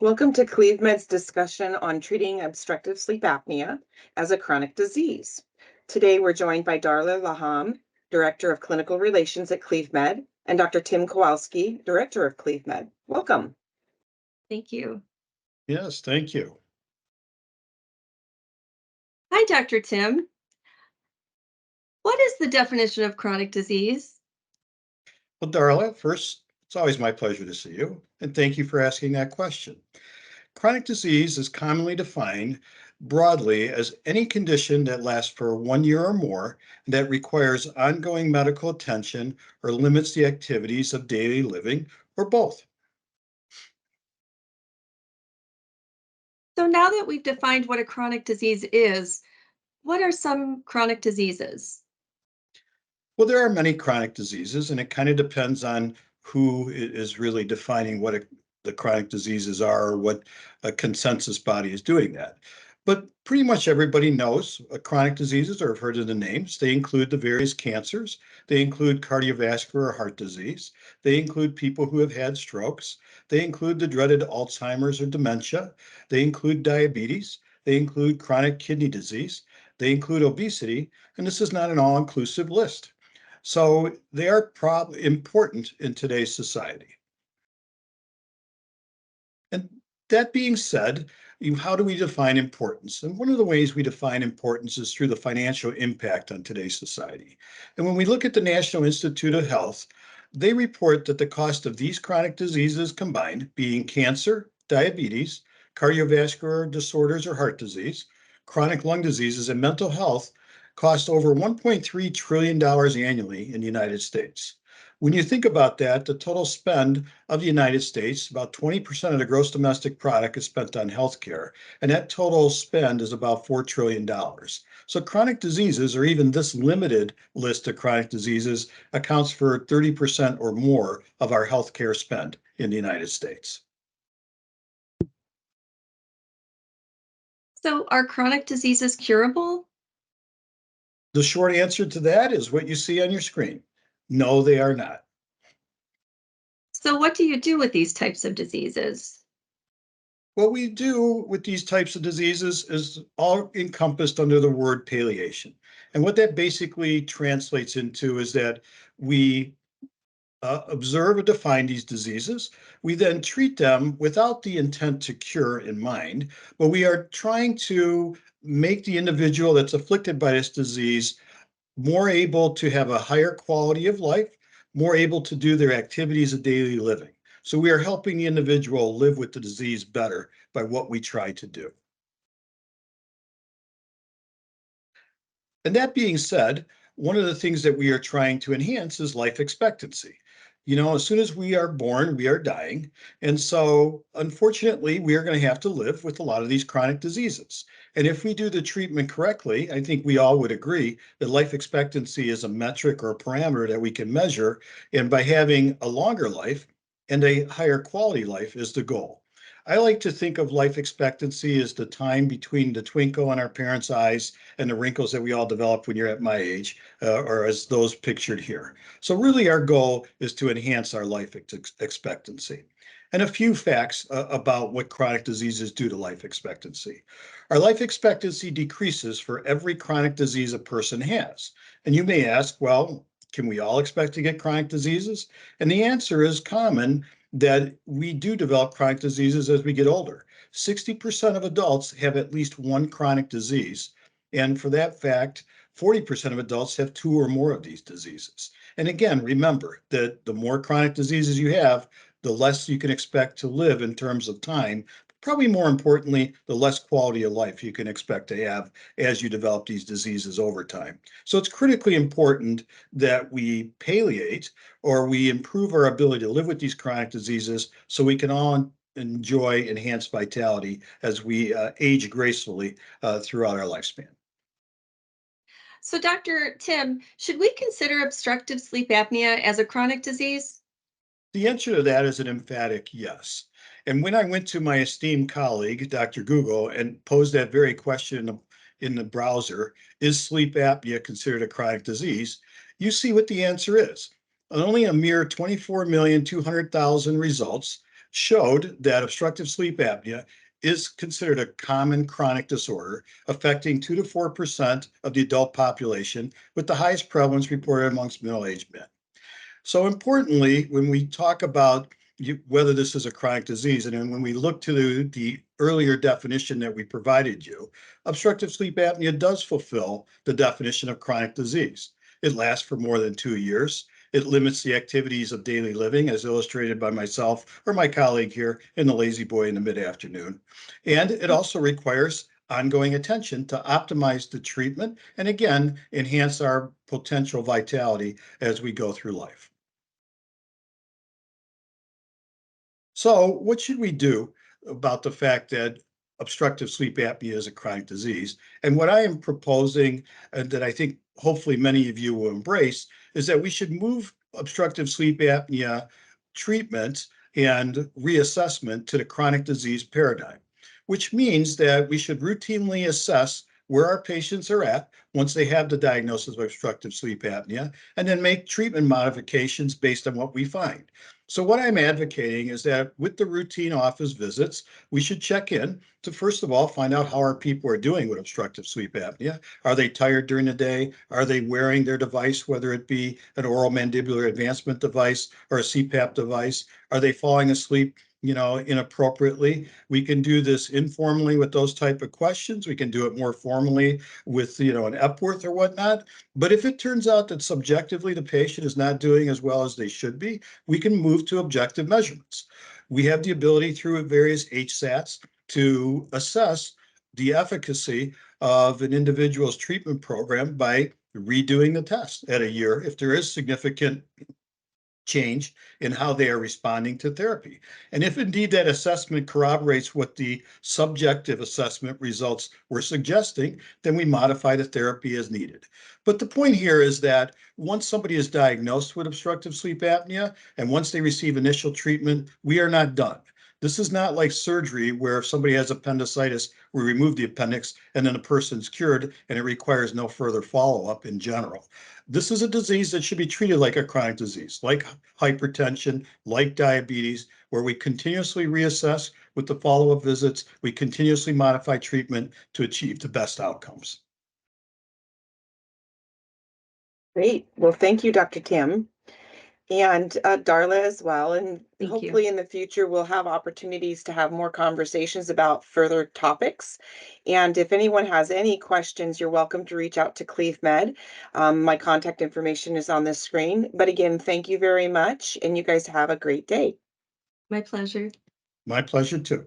Welcome to CleveMed's discussion on treating obstructive sleep apnea as a chronic disease. Today, we're joined by Darla Laham, Director of Clinical Relations at CleveMed, and Dr. Tim Kowalski, Director of CleveMed. Welcome. Thank you. Yes, thank you. Hi, Dr. Tim. What is the definition of chronic disease? Well, Darla, first, it's always my pleasure to see you, and thank you for asking that question. Chronic disease is commonly defined broadly as any condition that lasts for 1 year or more that requires ongoing medical attention or limits the activities of daily living, or both. So now that we've defined what a chronic disease is, what are some chronic diseases? Well, there are many chronic diseases, and it kind of depends on who is really defining what the chronic diseases are, or what a consensus body is doing that. But pretty much everybody knows chronic diseases, or have heard of the names. They include the various cancers. They include cardiovascular or heart disease. They include people who have had strokes. They include the dreaded Alzheimer's or dementia. They include diabetes. They include chronic kidney disease. They include obesity. And this is not an all-inclusive list. So they are important in today's society. And that being said, how do we define importance? And one of the ways we define importance is through the financial impact on today's society. And when we look at the National Institute of Health, they report that the cost of these chronic diseases combined, being cancer, diabetes, cardiovascular disorders or heart disease, chronic lung diseases, and mental health, cost over $1.3 trillion annually in the United States. When you think about that, the total spend of the United States, about 20% of the gross domestic product is spent on healthcare, and that total spend is about $4 trillion. So chronic diseases, or even this limited list of chronic diseases, accounts for 30% or more of our healthcare spend in the United States. So are chronic diseases curable? The short answer to that is what you see on your screen. No, they are not. So what do you do with these types of diseases? What we do with these types of diseases is all encompassed under the word palliation. And what that basically translates into is that we observe or define these diseases. We then treat them without the intent to cure in mind, but we are trying to make the individual that's afflicted by this disease more able to have a higher quality of life, more able to do their activities of daily living. So we are helping the individual live with the disease better by what we try to do. And that being said, one of the things that we are trying to enhance is life expectancy. You know, as soon as we are born, we are dying. And so, unfortunately, we are going to have to live with a lot of these chronic diseases. And if we do the treatment correctly, I think we all would agree that life expectancy is a metric or a parameter that we can measure. And by having a longer life and a higher quality life is the goal. I like to think of life expectancy as the time between the twinkle in our parents' eyes and the wrinkles that we all develop when you're at my age, or as those pictured here. So really our goal is to enhance our life expectancy. And a few facts about what chronic diseases do to life expectancy. Our life expectancy decreases for every chronic disease a person has. And you may ask, well, can we all expect to get chronic diseases? And the answer is common, that we do develop chronic diseases as we get older. 60% of adults have at least one chronic disease. And for that fact, 40% of adults have 2 or more of these diseases. And again, remember that the more chronic diseases you have, the less you can expect to live in terms of time. Probably more importantly, the less quality of life you can expect to have as you develop these diseases over time. So it's critically important that we palliate, or we improve our ability to live with these chronic diseases so we can all enjoy enhanced vitality as we age gracefully throughout our lifespan. So Dr. Tim, should we consider obstructive sleep apnea as a chronic disease? The answer to that is an emphatic yes. And when I went to my esteemed colleague, Dr. Google, and posed that very question in the browser, is sleep apnea considered a chronic disease? You see what the answer is. Only a mere 24,200,000 results showed that obstructive sleep apnea is considered a common chronic disorder affecting 2 to 4% of the adult population, with the highest prevalence reported amongst middle-aged men. So importantly, when we talk about whether this is a chronic disease, and then when we look to the earlier definition that we provided you, obstructive sleep apnea does fulfill the definition of chronic disease. It lasts for more than 2 years. It limits the activities of daily living, as illustrated by myself or my colleague here in the lazy boy in the mid-afternoon. And it also requires ongoing attention to optimize the treatment and, again, enhance our potential vitality as we go through life. So what should we do about the fact that obstructive sleep apnea is a chronic disease? And what I am proposing, and that I think hopefully many of you will embrace, is that we should move obstructive sleep apnea treatment and reassessment to the chronic disease paradigm, which means that we should routinely assess where our patients are at once they have the diagnosis of obstructive sleep apnea, and then make treatment modifications based on what we find. So what I'm advocating is that with the routine office visits, we should check in to, first of all, find out how our people are doing with obstructive sleep apnea. Are they tired during the day? Are they wearing their device, whether it be an oral mandibular advancement device or a CPAP device? Are they falling asleep inappropriately? We can do this informally with those type of questions. We can do it more formally with, an Epworth or whatnot. But if it turns out that subjectively the patient is not doing as well as they should be, we can move to objective measurements. We have the ability through various HSATs to assess the efficacy of an individual's treatment program by redoing the test at a year if there is significant change in how they are responding to therapy. And if indeed that assessment corroborates what the subjective assessment results were suggesting, then we modify the therapy as needed. But the point here is that once somebody is diagnosed with obstructive sleep apnea and once they receive initial treatment, we are not done. This is not like surgery where if somebody has appendicitis, we remove the appendix and then the person's cured and it requires no further follow-up in general. This is a disease that should be treated like a chronic disease, like hypertension, like diabetes, where we continuously reassess with the follow-up visits. We continuously modify treatment to achieve the best outcomes. Great. Well, thank you, Dr. Tim. And Darla as well. And Thank you. hopefully in the future, we'll have opportunities to have more conversations about further topics. And if anyone has any questions, you're welcome to reach out to CleveMed. My contact information is on the screen. But again, thank you very much. And you guys have a great day. My pleasure. My pleasure too.